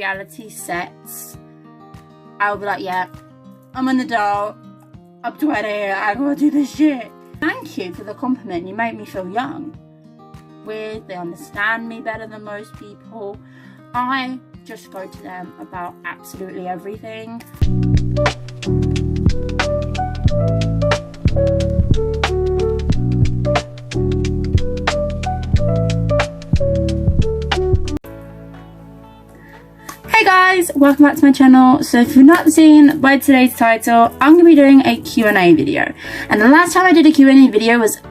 reality sets, I'll be like, yeah, I'm an adult, I'm 20, I gotta do this shit. Thank you for the compliment, you make me feel young. Weird, they understand me better than most people. I just go to them about absolutely everything. Hey guys, welcome back to my channel. So if you've not seen by today's title, I'm going to be doing a Q&A video. And the last time I did a Q&A video was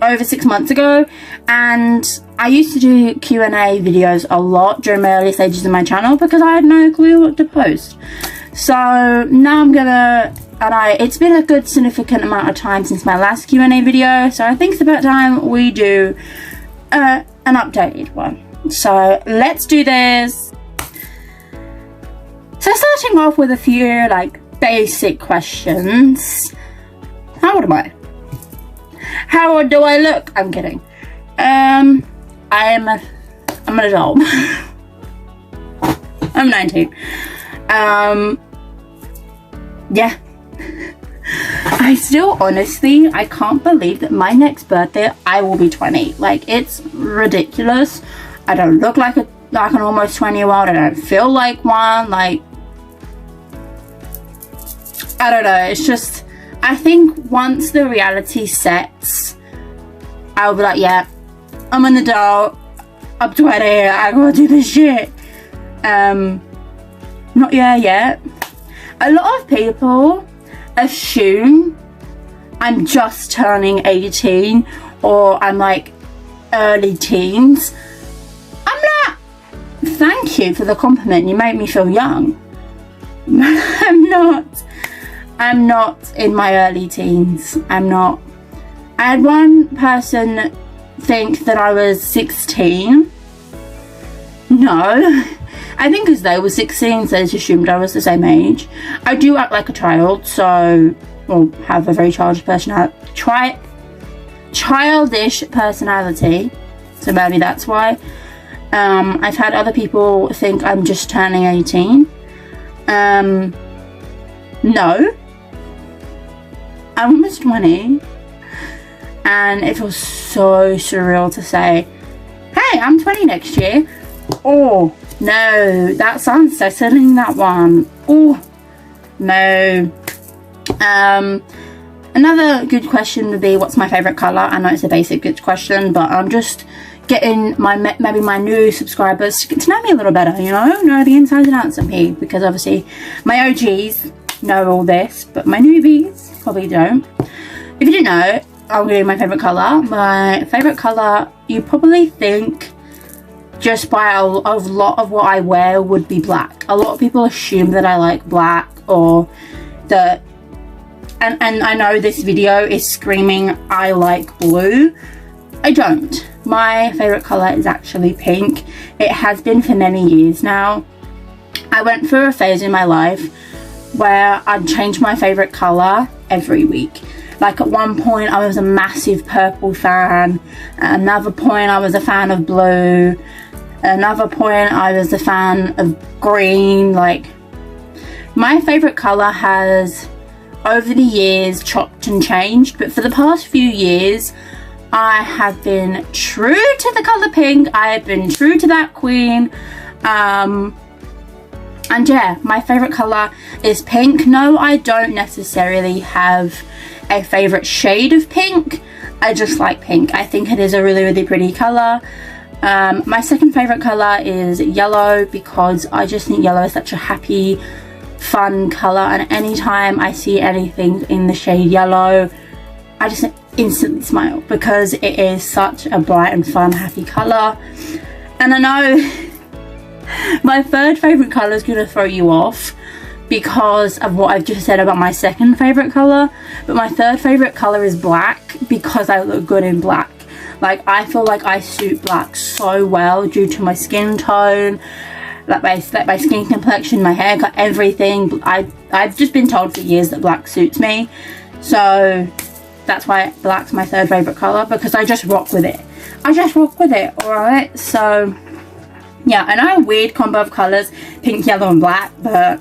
over 6 months ago, and I used to do Q&A videos a lot during my early stages of my channel because I had no clue what to post. So now I'm gonna, it's been a good significant amount of time since my last Q&A video, so I think it's about time we do an updated one. So let's do this. So starting off with a few basic questions. How old am I? How old do I look? I'm kidding. I'm an adult. I'm 19. Yeah. I still honestly, I can't believe that my next birthday I will be 20. It's ridiculous. I don't look like an almost 20-year-old. I don't feel like one. I don't know. It's just, I think once the reality sets, I'll be like, yeah, I'm an adult, I'm 20, I gotta do this shit. Not yet. A lot of people assume I'm just turning 18 or I'm early teens. I'm not. Thank you for the compliment, you make me feel young. I'm not in my early teens. I'm not. I had one person think that I was 16. No. I think because they were 16, so they just assumed I was the same age. I do act like a child, or have a very childish personality. So maybe that's why. I've had other people think I'm just turning 18. No. I'm almost 20, and it feels so surreal to say, hey, I'm 20 next year. Oh, no, that sounds settling, that one. Oh, no. Another good question would be, what's my favourite colour? I know it's a basic good question, but I'm just getting maybe my new subscribers to get to know me a little better, know the insides and outs of me, because obviously my OGs know all this, but my newbies probably don't. If you didn't know, I'll give you my favourite colour. My favourite colour, you probably think just by a lot of what I wear would be black. A lot of people assume that I like black, or that, and I know this video is screaming I like blue. I don't. My favourite colour is actually pink. It has been for many years now. I went through a phase in my life where I'd change my favourite colour every week. At one point I was a massive purple fan, at another point I was a fan of blue, at another point I was a fan of green. My favourite colour has over the years chopped and changed, but for the past few years I have been true to the colour pink. I have been true to that queen. And yeah, my favourite colour is pink. No, I don't necessarily have a favourite shade of pink. I just like pink. I think it is a really, really pretty colour. My second favourite colour is yellow, because I just think yellow is such a happy, fun colour. And anytime I see anything in the shade yellow, I just instantly smile, because it is such a bright and fun, happy colour. And I know my third favourite colour is going to throw you off because of what I've just said about my second favourite colour, but my third favourite colour is black, because I look good in black. I feel like I suit black so well due to my skin tone, my skin complexion, my haircut, everything. I've just been told for years that black suits me, so that's why black's my third favourite colour, because I just rock with it. Alright, so Yeah, I know a weird combo of colours, pink, yellow and black, but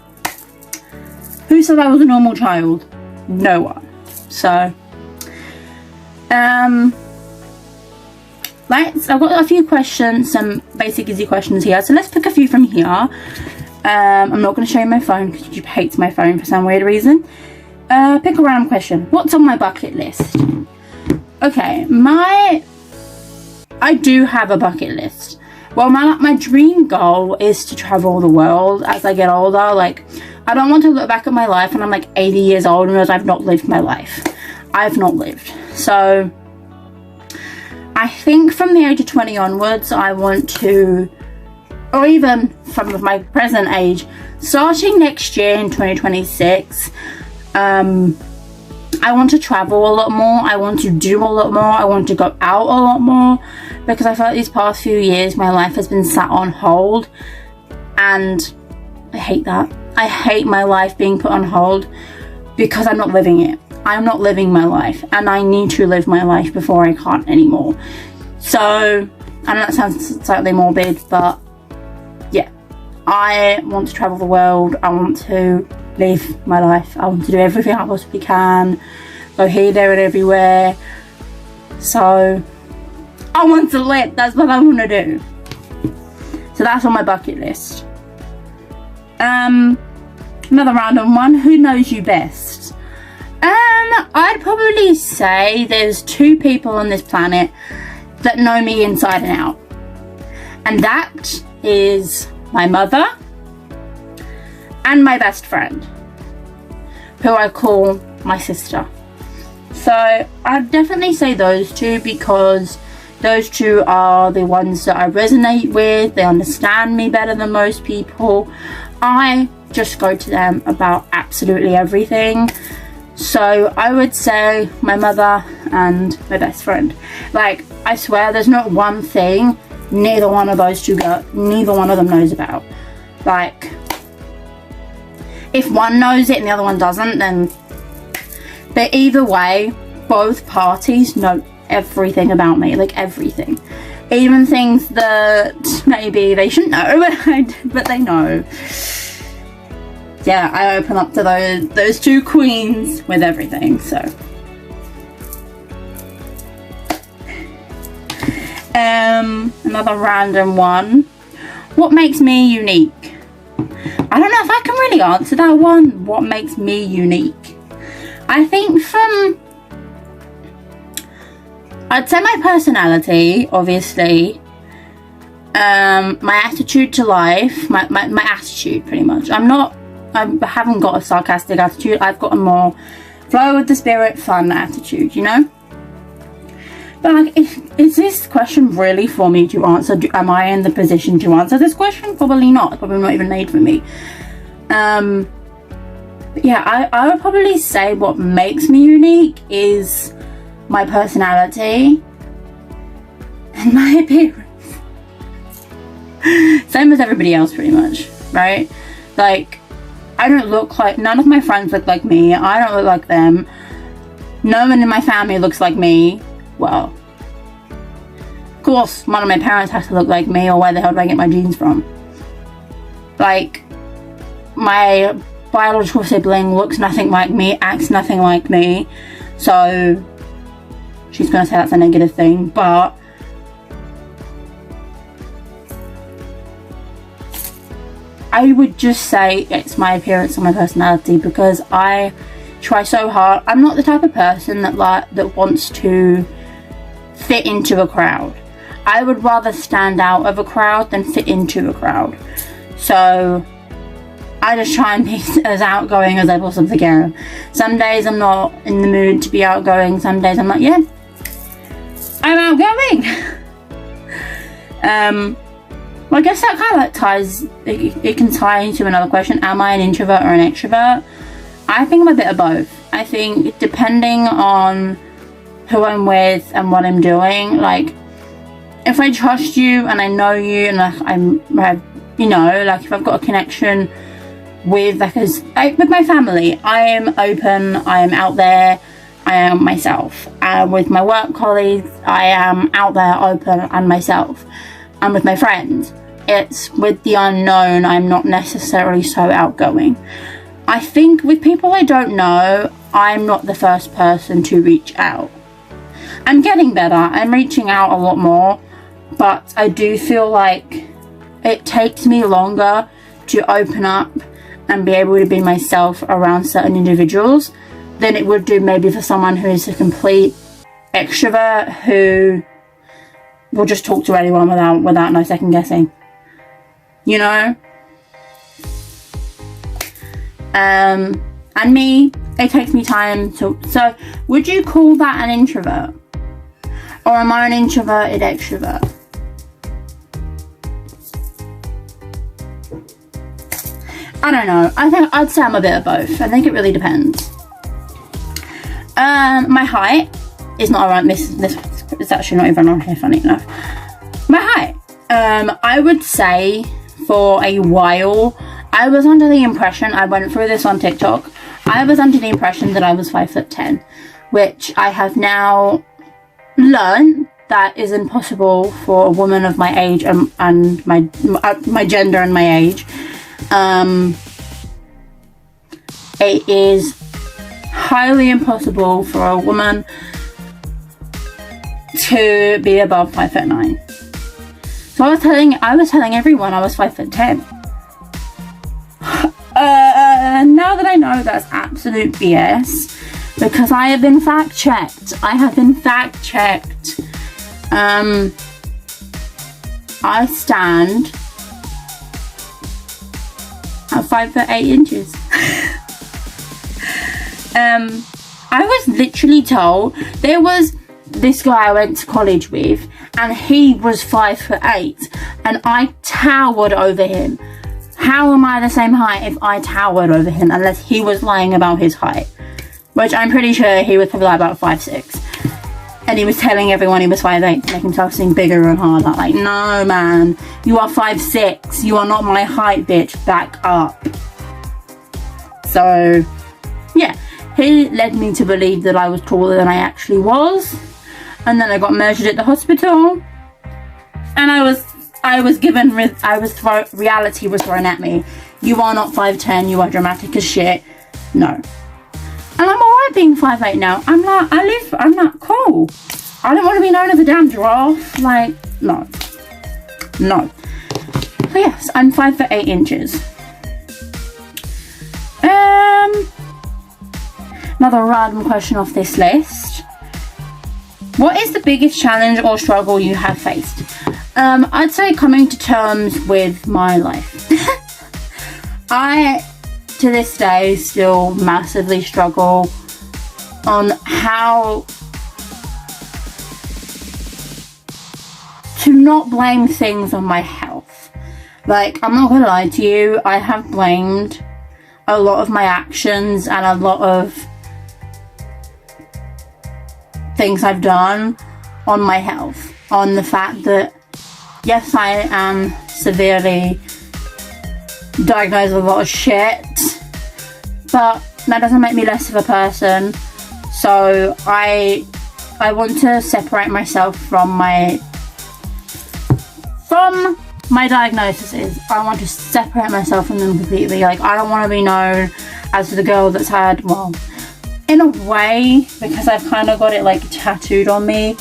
who said I was a normal child? No one. So, I've got a few questions, some basic easy questions here. So let's pick a few from here. I'm not going to show you my phone because YouTube hates my phone for some weird reason. Pick a random question. What's on my bucket list? Okay, I do have a bucket list. Well, my dream goal is to travel the world as I get older. Like, I don't want to look back at my life and I'm like 80 years old and realize I've not lived my life. I've not lived. So, I think from the age of 20 onwards, I want to, or even from my present age, starting next year in 2026, I want to travel a lot more. I want to do a lot more. I want to go out a lot more, because I feel like these past few years my life has been sat on hold, and I hate that. I hate my life being put on hold because I'm not living it. I'm not living my life, and I need to live my life before I can't anymore. So, I know that sounds slightly morbid, but yeah, I want to travel the world. I want to live my life. I want to do everything I possibly can, go here, there and everywhere. So, I want to live. That's what I want to do. So that's on my bucket list. Another random one. Who knows you best? I'd probably say there's two people on this planet that know me inside and out, and that is my mother and my best friend, who I call my sister. So I'd definitely say those two, because those two are the ones that I resonate with. They understand me better than most people. I just go to them about absolutely everything. So I would say my mother and my best friend. Like, I swear there's not one thing neither one of those two neither one of them knows about. Like, if one knows it and the other one doesn't, then, but either way, both parties know everything about me, like everything, even things that maybe they shouldn't know, but they know. Yeah, I open up to those two queens with everything. So another random one. What makes me unique? I don't know if I can really answer that one. What makes me unique? I think I'd say my personality, obviously. My attitude to life, my attitude, pretty much. I haven't got a sarcastic attitude. I've got a more flow with the spirit, fun attitude, you know? But like, is this question really for me to answer? Am I in the position to answer this question? Probably not. It's probably not even made for me. But yeah, I would probably say what makes me unique is my personality and my appearance. Same as everybody else, pretty much, right? Like, I don't look like, none of my friends look like me. I don't look like them. No one in my family looks like me. Well, of course, one of my parents has to look like me, or where the hell do I get my genes from? Like, my biological sibling looks nothing like me, acts nothing like me. So, she's going to say that's a negative thing, but I would just say it's my appearance and my personality, because I try so hard. I'm not the type of person that wants to fit into a crowd. I would rather stand out of a crowd than fit into a crowd. So I just try and be as outgoing as I possibly can. Some days I'm not in the mood to be outgoing. Some days I'm like, yeah, I'm outgoing. Well, I guess that kind of like ties, it can tie into another question. Am I an introvert or an extrovert? I think I'm a bit of both. I think depending on who I'm with and what I'm doing, like, if I trust you and I know you and like you know, like if I've got a connection with, with my family, I am open, I am out there, I am myself. With my work colleagues, I am out there, open and myself. And with my friends, it's with the unknown, I'm not necessarily so outgoing. I think with people I don't know, I'm not the first person to reach out. I'm getting better. I'm reaching out a lot more, but I do feel like it takes me longer to open up and be able to be myself around certain individuals than it would do maybe for someone who is a complete extrovert who will just talk to anyone without no second guessing. You know? And me, it takes me time to... So, would you call that an introvert? Or am I an introverted extrovert? I don't know. I'd say I'm a bit of both. I think it really depends. My height is not around this it's actually not even on here, funny enough. My height. I would say for a while I was under the impression, I went through this on TikTok, I was under the impression that I was 5'10", which I have now learned that is impossible for a woman of my age and my gender and my age. It is highly impossible for a woman to be above 5'9". So I was telling everyone I was 5'10". Now that I know that's absolute BS, because I have been fact checked. I stand at 5'8". I was literally told, there was this guy I went to college with, and he was 5'8", and I towered over him. How am I the same height if I towered over him, unless he was lying about his height? Which I'm pretty sure he was probably like about 5'6". And he was telling everyone he was 5'8" to make himself seem bigger and harder. Like, no man, you are 5'6". You are not my height, bitch. Back up. So, yeah. He led me to believe that I was taller than I actually was. And then I got measured at the hospital. And reality was thrown at me. You are not 5'10", you are dramatic as shit. No. And I'm alright being 5'8" now. I'm not cool. I don't want to be known as a damn giraffe. Like, no. No. So yes, I'm 5'8". Another random question off this list. What is the biggest challenge or struggle you have faced? I'd say coming to terms with my life. I, to this day, still massively struggle on how to not blame things on my health. Like, I'm not gonna lie to you, I have blamed a lot of my actions and a lot of things I've done on my health, on the fact that yes, I am severely diagnosed with a lot of shit, but that doesn't make me less of a person. So I want to separate myself from my diagnoses. I want to separate myself from them completely. Like, I don't want to be known as the girl that's had, well, in a way, because I've kind of got it like tattooed on me.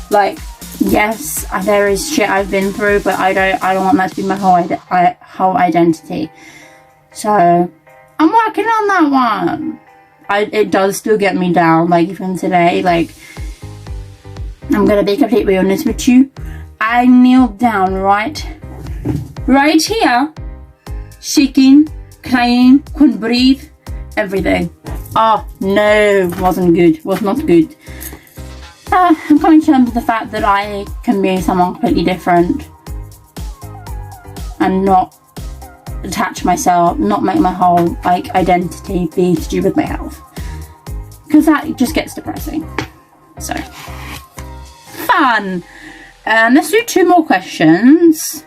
Like, yes, there is shit I've been through, but I don't want that to be my whole identity. So I'm working on that one. It does still get me down. Like, even today, like, I'm gonna be completely honest with you. I kneeled down right here, shaking, crying, couldn't breathe, everything. Oh no, wasn't good, was not good. I'm coming to terms with the fact that I can be someone completely different and not attach myself, not make my whole like identity be to do with my health, because that just gets depressing. So fun. Let's do 2 more questions.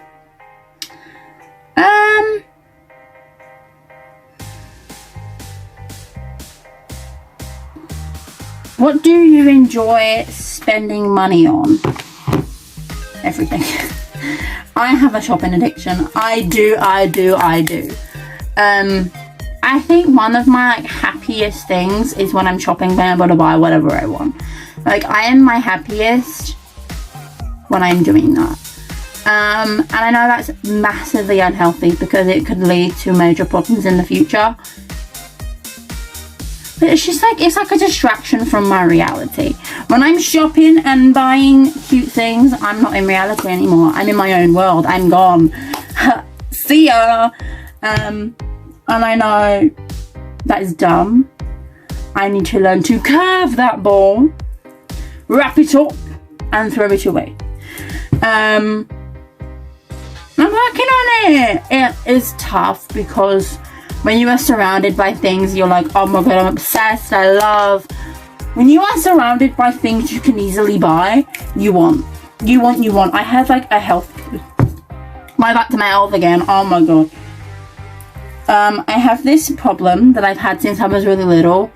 What do you enjoy spending money on? Everything. I have a shopping addiction. I do. I think one of my like happiest things is when I'm shopping, being able to buy whatever I want. Like, I am my happiest when I'm doing that. And I know that's massively unhealthy because it could lead to major problems in the future. But it's just like, it's like a distraction from my reality. When I'm shopping and buying cute things, I'm not in reality anymore. I'm in my own world. I'm gone. See ya. And I know that is dumb. I need to learn to curve that ball, wrap it up, and throw it away. I'm working on it. It is tough because when you are surrounded by things, you're like, oh my god, I'm obsessed, I love. When you are surrounded by things you can easily buy, you want. I have like a health. Back to my health again. Oh my god. I have this problem that I've had since I was really little.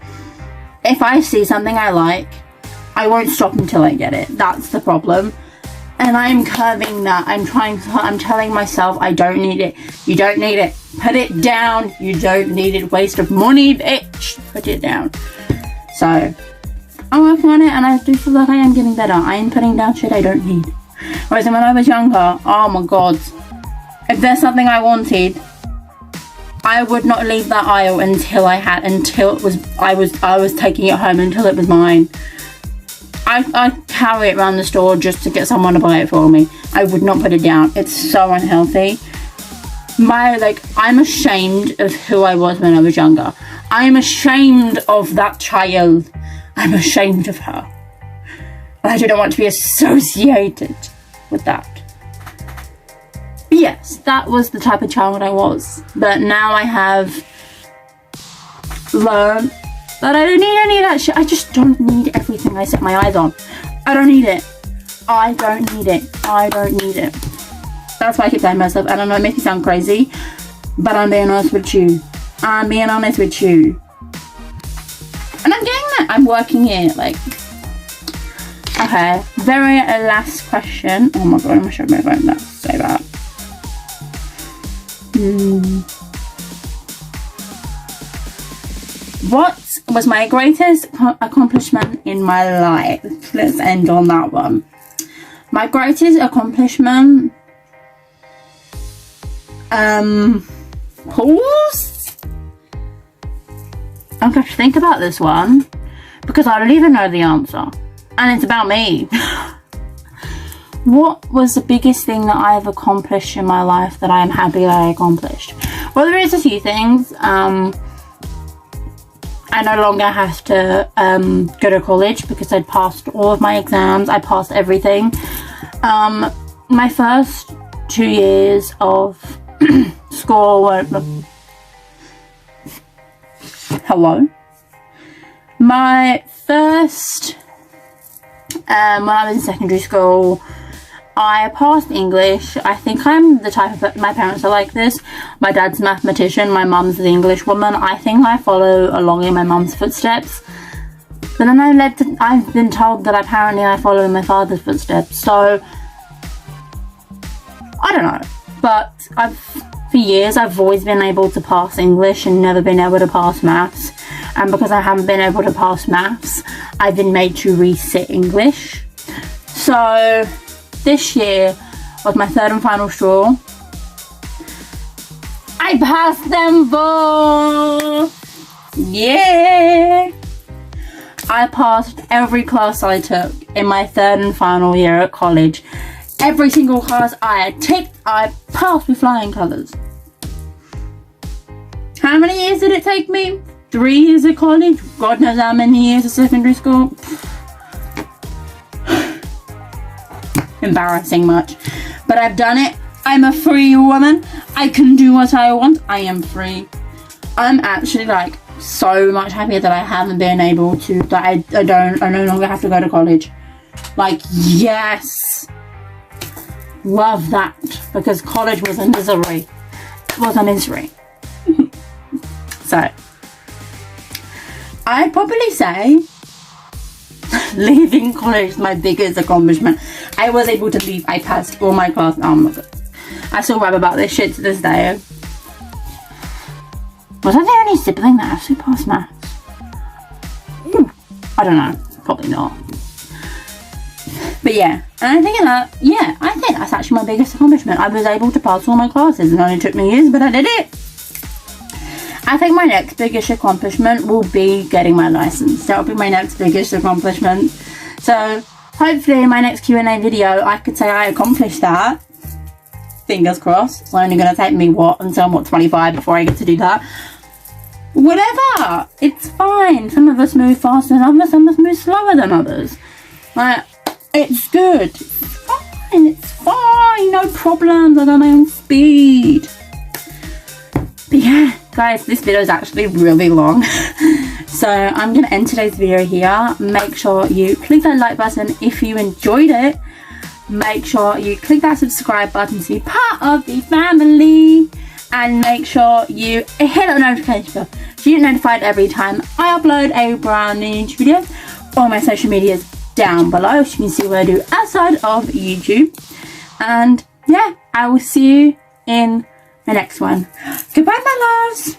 If I see something I like, I won't stop until I get it. That's the problem. And I'm curbing that. I'm telling myself I don't need it. You don't need it. Put it down. You don't need it. Waste of money, bitch. Put it down. So, I'm working on it and I do feel like I am getting better. I am putting down shit I don't need. Whereas when I was younger, oh my god. If there's something I wanted, I would not leave that aisle until I was taking it home until it was mine. I carry it around the store just to get someone to buy it for me. I would not put it down. It's so unhealthy. I'm ashamed of who I was when I was younger. I'm ashamed of that child. I'm ashamed of her. I do not want to be associated with that. But yes, that was the type of child I was. But now I have learned that I don't need any of that shit. I just don't need everything I set my eyes on. I don't need it. I don't need it. That's why I keep telling myself. I don't know, it makes me sound crazy, but I'm being honest with you. And I'm getting that. I'm working it. Okay. Very last question. Oh my god, I'm gonna show my phone. That's so bad. What was my greatest accomplishment in my life? Let's end on that one. My greatest accomplishment. Pause. I'm going to think about this one because I don't even know the answer, and it's about me. What was the biggest thing that I have accomplished in my life that I am happy that I accomplished? Well, there is a few things. I no longer have to go to college because I'd passed all of my exams. I passed everything. My first 2 years of school were... Hello? My first... when I was in secondary school, I passed English. I think I'm the type of... My parents are like this. My dad's a mathematician. My mum's the English woman. I think I follow along in my mum's footsteps. But then I've been told that apparently I follow in my father's footsteps. So, I don't know. But for years, I've always been able to pass English and never been able to pass maths. And because I haven't been able to pass maths, I've been made to resit English. So... this year was my third and final straw. I passed them both! Yeah! I passed every class I took in my third and final year at college. Every single class I had ticked, I passed with flying colours. How many years did it take me? 3 years at college? God knows how many years at secondary school. Embarrassing much, but I've done it. I'm a free woman. I can do what I want. I am free. I'm actually so much happier that I haven't been able to, that I no longer have to go to college. Yes, love that, because college was a misery. It was a misery. So I'd probably say leaving college is my biggest accomplishment. I was able to leave. I passed all my classes. Oh my god. I still rap about this shit to this day. Was I the only sibling that actually passed maths? I don't know. Probably not. But yeah, and I think that, yeah, I think that's actually my biggest accomplishment. I was able to pass all my classes. It only took me years, but I did it. I think my next biggest accomplishment will be getting my license. That will be my next biggest accomplishment. So hopefully in my next Q&A video, I could say I accomplished that. Fingers crossed. It's only going to take me, until I'm 25 before I get to do that. Whatever. It's fine. Some of us move faster than others. Some of us move slower than others. Like, it's good. It's fine. It's fine. No problems. I got my own speed. But yeah, guys, this video is actually really long. So I'm going to end today's video here. Make sure you click that like button if you enjoyed it. Make sure you click that subscribe button to be part of the family. And make sure you hit that notification bell so you get notified every time I upload a brand new YouTube video. All my social medias down below so you can see what I do outside of YouTube. And yeah, I will see you in the next one. Goodbye, my loves.